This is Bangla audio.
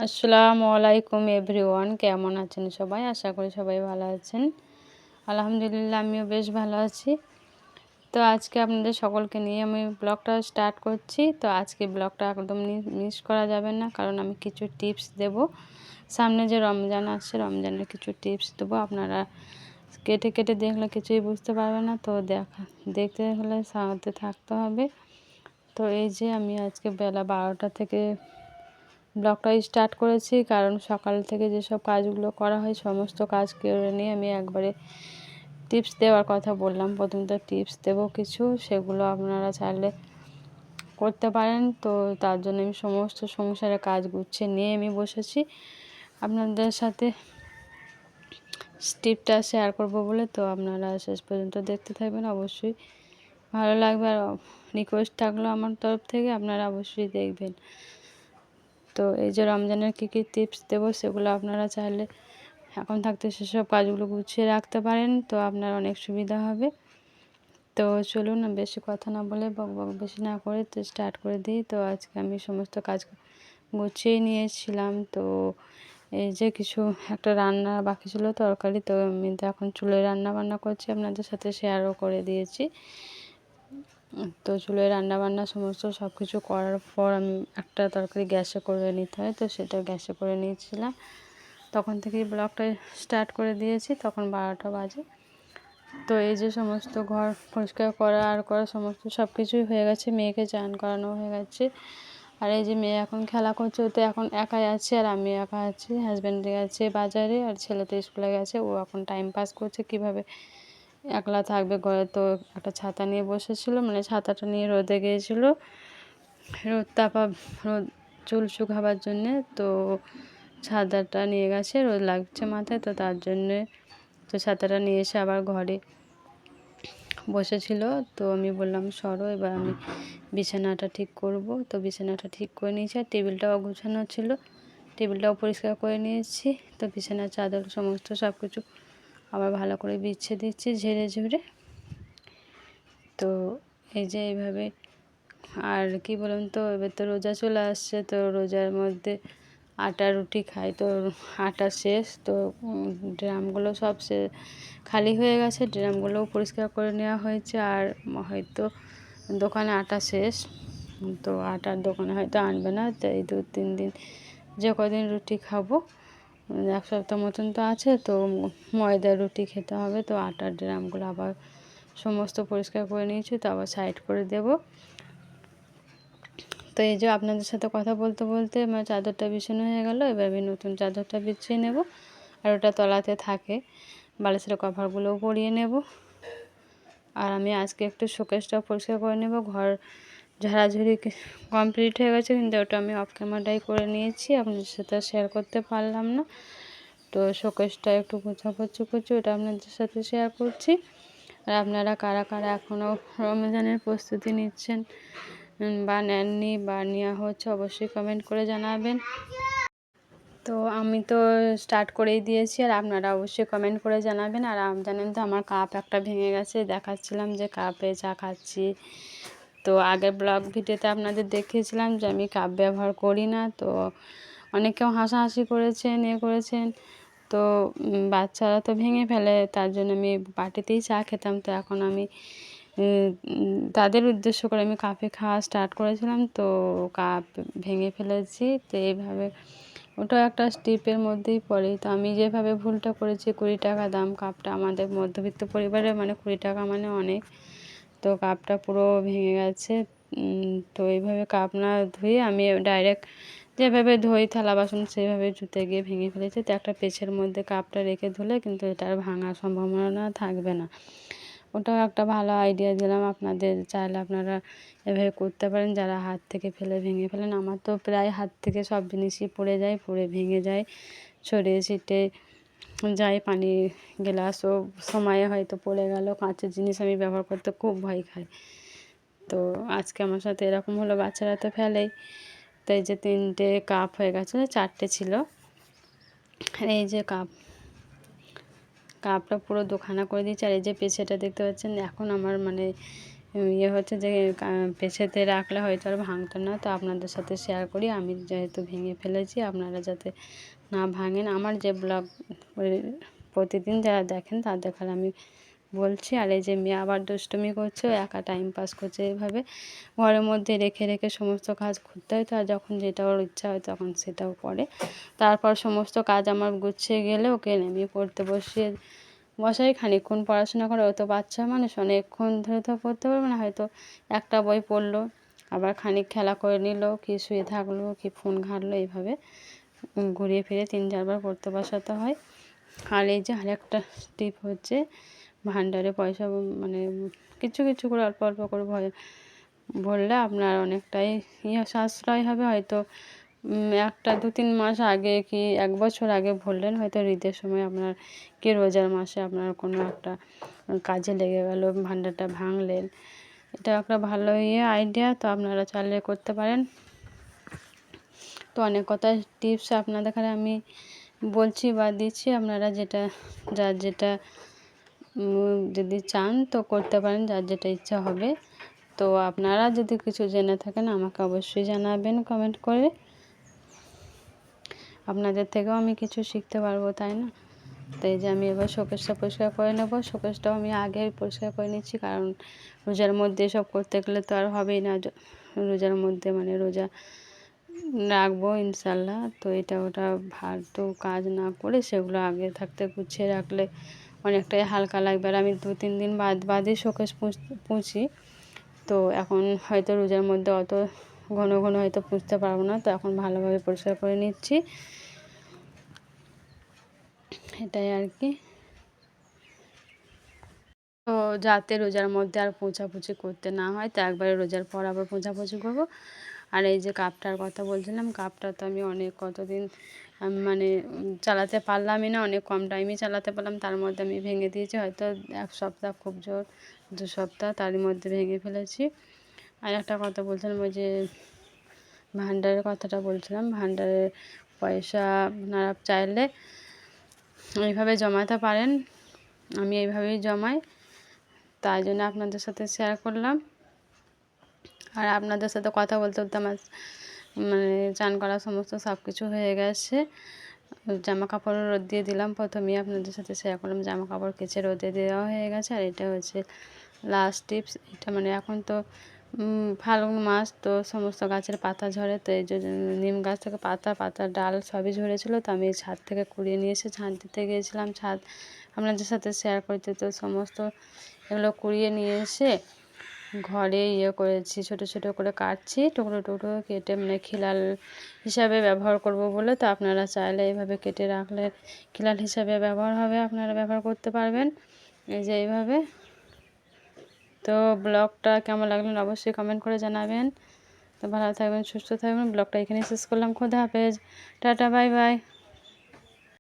আসসালামু আলাইকুম এভরিওয়ান, কেমন আছেন সবাই? আশা করি সবাই ভালো আছেন। আলহামদুলিল্লাহ, আমিও বেশ ভালো আছি। তো আজকে আপনাদের সকলকে নিয়ে আমি ব্লগটা স্টার্ট করছি। তো আজকে ব্লগটা একদম মিস করা যাবে না, কারণ আমি কিছু টিপস দেব। সামনে যে রমজান আসছে, রমজানের কিছু টিপস দেবো। আপনারা কেটে কেটে দেখলে কিছুই বুঝতে পারবে না, তো দেখতে হলে সাথে থাকতে হবে। তো এই যে আমি আজকে বেলা 12টা থেকে ব্লগটা স্টার্ট করেছি, কারণ সকাল থেকে যেসব কাজগুলো করা হয় সমস্ত কাজ করে নিয়ে আমি একবারে টিপস দেওয়ার কথা বললাম। প্রথমত টিপস দেবো কিছু, সেগুলো আপনারা চাইলে করতে পারেন। তো তার জন্য আমি সমস্ত সংসারের কাজ গুছিয়ে নিয়ে আমি বসেছি আপনাদের সাথে টিপটা শেয়ার করব বলে। তো আপনারা শেষ পর্যন্ত দেখতে থাকবেন, অবশ্যই ভালো লাগবে। আর রিকোয়েস্ট থাকলো আমার তরফ থেকে, আপনারা অবশ্যই দেখবেন। তো এই যে রমজানের কী কী টিপস দেবো, সেগুলো আপনারা চাইলে এখন থাকতে সেসব কাজগুলো গুছিয়ে রাখতে পারেন, তো আপনার অনেক সুবিধা হবে। তো চলুন, বেশি কথা না বলে বক বক বেশি না করে তো স্টার্ট করে দিই। তো আজকে আমি সমস্ত কাজ গুছিয়ে নিয়েছিলাম। তো এই যে কিছু একটা রান্না বাকি ছিল, তরকারি। তো আমি তো এখন চুলোয় রান্না বান্না করছি, আপনাদের সাথে শেয়ারও করে দিয়েছি। তো চুলোয় রান্নাবান্না সমস্ত সব কিছু করার পর আমি একটা তরকারি গ্যাসে করে নিতে হয়, তো সেটা গ্যাসে করে নিয়েছিলাম। তখন থেকেই ব্লগটা স্টার্ট করে দিয়েছি, তখন 12টা বাজে। তো এই যে সমস্ত ঘর পরিষ্কার করা সমস্ত সব কিছুই হয়ে গেছে, মেয়েকে চান করানো হয়ে গেছে। আর এই যে মেয়ে এখন খেলা করছে, ও তো এখন একাই আছে, আর আমি একা আছি। হাজব্যান্ড গেছে বাজারে, আর ছেলে তো স্কুলে গেছে। ও এখন টাইম পাস করছে, কিভাবে একলা থাকবে ঘরে। তো একটা ছাতা নিয়ে বসেছিল, মানে ছাতাটা নিয়ে রোদে গিয়েছিল, রোদ চুল শুকাবার জন্যে। তো ছাতাটা নিয়ে গেছে, রোদ লাগছে মাথায়, তো তার জন্যে তো ছাতাটা নিয়ে এসে আবার ঘরে বসেছিল। তো আমি বললাম সরো, এবার আমি বিছানাটা ঠিক করব। তো বিছানাটা ঠিক করে নিয়েছি, আর টেবিলটাও গুছানো ছিল, টেবিলটাও পরিষ্কার করে নিয়েছি। তো বিছানার চাদর সমস্ত সব কিছু আবার ভালো করে বিছিয়ে দিচ্ছি ঝেড়ে ঝুড়ে। তো এই যে এইভাবে। আর কি বলুন তো, এবার তো রোজা চলে আসছে, তো রোজার মধ্যে আটা রুটি খাই। তো আটা শেষ, তো ড্রামগুলো সব খালি হয়ে গেছে, ড্রামগুলোও পরিষ্কার করে নেওয়া হয়েছে। আর হয়তো দোকানে আটা শেষ, তো আটার দোকানে হয়তো আনবে না। তো এই 2-3 দিন যে কদিন রুটি খাবো, 1 সপ্তাহ মতন তো আছে, তো ময়দার রুটি খেতে হবে। তো আটার ড্রামগুলো আবার সমস্ত পরিষ্কার করে নিয়েছি, তো আবার সাইড করে দেব। তো এই যে আপনাদের সাথে কথা বলতে বলতে আমার চাদরটা বিছানো হয়ে গেল। এবার আমি নতুন চাদরটা বিছিয়ে নেব, আর ওটা তলাতে থাকে, বালিশের কভারগুলোও পরিয়ে নেব। আর আমি আজকে একটু শোকেসটাও পরিষ্কার করে নেব। ঘর ঝাড়াঝুড়ি কমপ্লিট হয়ে গেছে, কিন্তু ওটা আমি অফ ক্যামেরাটাই করে নিয়েছি, আপনাদের সাথে শেয়ার করতে পারলাম না। তো শোকেসটা একটু গোছাপচ্ছি করছি, ওটা আপনাদের সাথে শেয়ার করছি। আর আপনারা কারা কারা এখনও রমজানের প্রস্তুতি নিচ্ছেন বা নেননি বা নেওয়া হচ্ছে, অবশ্যই কমেন্ট করে জানাবেন। তো আমি তো স্টার্ট করেই দিয়েছি, আর আপনারা অবশ্যই কমেন্ট করে জানাবেন। আর জানেন তো, আমার কাপ একটা ভেঙে গেছে, দেখাচ্ছিলাম যে কাপে চা খাচ্ছি। তো আগের ব্লগ ভিডিওতে আপনাদের দেখিয়েছিলাম যে আমি কাপ ব্যবহার করি না। তো অনেকেও হাসাহাসি করেছেন, করেছেন। তো বাচ্চারা তো ভেঙে ফেলে, তার জন্য আমি বাটিতেই চা খেতাম। তো এখন আমি তাদের উদ্দেশ্য করে আমি কাপে খাওয়া স্টার্ট করেছিলাম, তো কাপ ভেঙে ফেলেছি। তো এইভাবে ওটাও একটা স্টিপের মধ্যেই পড়ে। তো আমি যেভাবে ভুলটা করেছি, 20 টাকা দাম কাপটা, আমাদের মধ্যবিত্ত পরিবারে মানে 20 টাকা মানে অনেক। তো কাপটা পুরো ভেঙে গেছে। তো এইভাবে কাপ না ধুয়ে আমি ডাইরেক্ট যেভাবে ধুই থালা বাসন, সেভাবে ধুতে গিয়ে ভেঙে ফেলেছি। তো একটা পেছের মধ্যে কাপটা রেখে ধুলে কিন্তু এটার ভাঙার সম্ভাবনা থাকবে না। ওটাও একটা ভালো আইডিয়া দিলাম আপনাদের, চাইলে আপনারা এভাবে করতে পারেন, যারা হাত থেকে ফেলে ভেঙে ফেলেন। আমার তো প্রায় হাত থেকে সব জিনিসই পড়ে যায়, পড়ে ভেঙে যায়, ছড়িয়ে ছিটে যায়। পানি গ্লাসও সময়ে হয়তো পড়ে গেল, কাঁচের জিনিস আমি ব্যবহার করতে খুব ভয় খাই। তো আজকে আমার সাথে এরকম হলো, বাচ্চারা তো ফেলেই। তো এই যে 3টে কাপ হয়ে গেছে, 4টে ছিল। আর এই যে কাপটা পুরো দুখানা করে দিয়েছি। আর এই যে পেছেটা দেখতে পাচ্ছেন, এখন আমার মানে ইয়ে হচ্ছে যে পেছাতে রাখলে হয়তো আর ভাঙতো না, তো আপনাদের সাথে শেয়ার করি। আমি যেহেতু ভেঙে ফেলেছি, আপনারা যাতে না ভাঙেন। আমার যে ব্লগ প্রতিদিন যারা দেখেন তাদের আমি বলছি। আর এই যে মেয়ে আবার দুষ্টুমি করছে, ও একা টাইম পাস করছে এইভাবে ঘরের মধ্যে রেখে রেখে সমস্ত কাজ করতে হয়। তো আর যখন যেটা ওর ইচ্ছা হয় তখন সেটাও করে। তারপর সমস্ত কাজ আমার গুছিয়ে গেলে ওকে নেমে পড়তে বসাই, খানিকক্ষণ পড়াশোনা করে। ও তো বাচ্চা মানুষ, অনেকক্ষণ ধরে তো পড়তে পারবে না, হয়তো একটা বই পড়লো, আবার খানিক খেলা করে নিল, কি শুয়ে থাকলো, কি ফোন ঘাঁটলো, এইভাবে ঘুরিয়ে ফিরে 3-4 বার পড়তে বসাতে হয়। আর এই যে আরেকটা টিপ হচ্ছে, ভান্ডারে পয়সা মানে কিছু কিছু করে অল্প অল্প করে ভরলে আপনার অনেকটাই সাশ্রয় হবে। হয়তো একটা 2-3 মাস আগে কি 1 বছর আগে ভরলেন, হয়তো ঈদের সময় আপনার কি রোজার মাসে আপনার কোনো একটা কাজে লেগে গেল, ভান্ডারটা ভাঙলেন। এটা একটা ভালো আইডিয়া, তো আপনারা চাইলে করতে পারেন। তো অনেক কথা টিপস আপনাদের আমি বলছি বা দিচ্ছি, আপনারা যার যেটা যদি চান তো করতে পারেন, যার যেটা ইচ্ছা হবে। তো আপনারা যদি কিছু জেনে থাকেন আমাকে অবশ্যই জানাবেন কমেন্ট করে। আপনাদের থেকেও আমি কিছু শিখতে পারবো, তাই না? তো এই যে আমি এবার শোকেসটা পরিষ্কার করে নেব। শোকেসটাও আমি আগে পরিষ্কার করে নিচ্ছি, কারণ রোজার মধ্যে এসব করতে গেলে তো আর হবেই না। রোজার মধ্যে মানে রোজা রাখবো ইনশাল্লাহ। তো এটা ওটা ফালতু কাজ না করে সেগুলো আগে থাকতে গুছিয়ে রাখলে অনেকটাই হালকা লাগবে। আর আমি 2-3 দিন বাদে শোকেস পুছি। তো এখন হয়তো রোজার মধ্যে অত ঘন ঘন হয়তো পুছতে পারবো না, তো এখন ভালোভাবে পরিষ্কার করে নিচ্ছি, এটাই আর কি। তো যাতে রোজার মধ্যে আর পোঁছাপুছি করতে না হয়, তো একবারে রোজার পর আবার পোঁছাপুছি করবো। আর এই যে কাপটার কথা বলছিলাম, কাপটা তো আমি কতদিন মানে চালাতে পারলামই না, অনেক কম টাইমে চালাতে পারলাম, তার মধ্যে আমি ভেঙে দিয়েছি। হয়তো 1 সপ্তাহ, খুব জোর 2 সপ্তাহ, তারই মধ্যে ভেঙে ফেলেছি। আর একটা কথা বলছিলাম, ওই যে ভান্ডারের কথাটা বলছিলাম, ভান্ডারের পয়সা আপনারা চাইলে এইভাবে জমাতে পারেন। আমি এইভাবেই জমাই, তাই জন্য আপনাদের সাথে শেয়ার করলাম। আর আপনাদের সাথে কথা বলতে বলতে আমার মানে চান করা সমস্ত সব কিছু হয়ে গেছে। জামা কাপড় রোদ দিয়ে দিলাম, প্রথমেই আপনাদের সাথে শেয়ার করলাম। জামা কাপড় কেচে রোদে দেওয়া হয়ে গেছে। আর এটা হচ্ছে লাস্ট টিপস। এটা মানে এখন তো ফাল্গুন মাস, তো সমস্ত গাছের পাতা ঝরে। তো এই যে নিম গাছ থেকে পাতা ডাল সবই ঝরেছিলো, তো আমি ছাদ থেকে কুড়িয়ে নিয়ে এসে ছাদ দিতে গিয়েছিলাম। ছাদ আপনাদের সাথে শেয়ার করতে, তো সমস্ত এগুলো কুড়িয়ে নিয়ে এসে ঘরে করেছি, ছোট ছোট করে কাটছি, টুকরো টুকরো কেটে, মানে খিলাল হিসাবে ব্যবহার করব বলে। তো আপনারা চাইলে এইভাবে কেটে রাখলে খিলাল হিসাবে ব্যবহার হবে, আপনারা ব্যবহার করতে পারবেন এই যে এইভাবে। তো ব্লগটা কেমন লাগলেন অবশ্যই কমেন্ট করে জানাবেন। তো ভালো থাকবেন, সুস্থ থাকবেন। ব্লগটা এখানে শেষ করলাম। খোদা হাফেজ, টাটা, বাই বাই।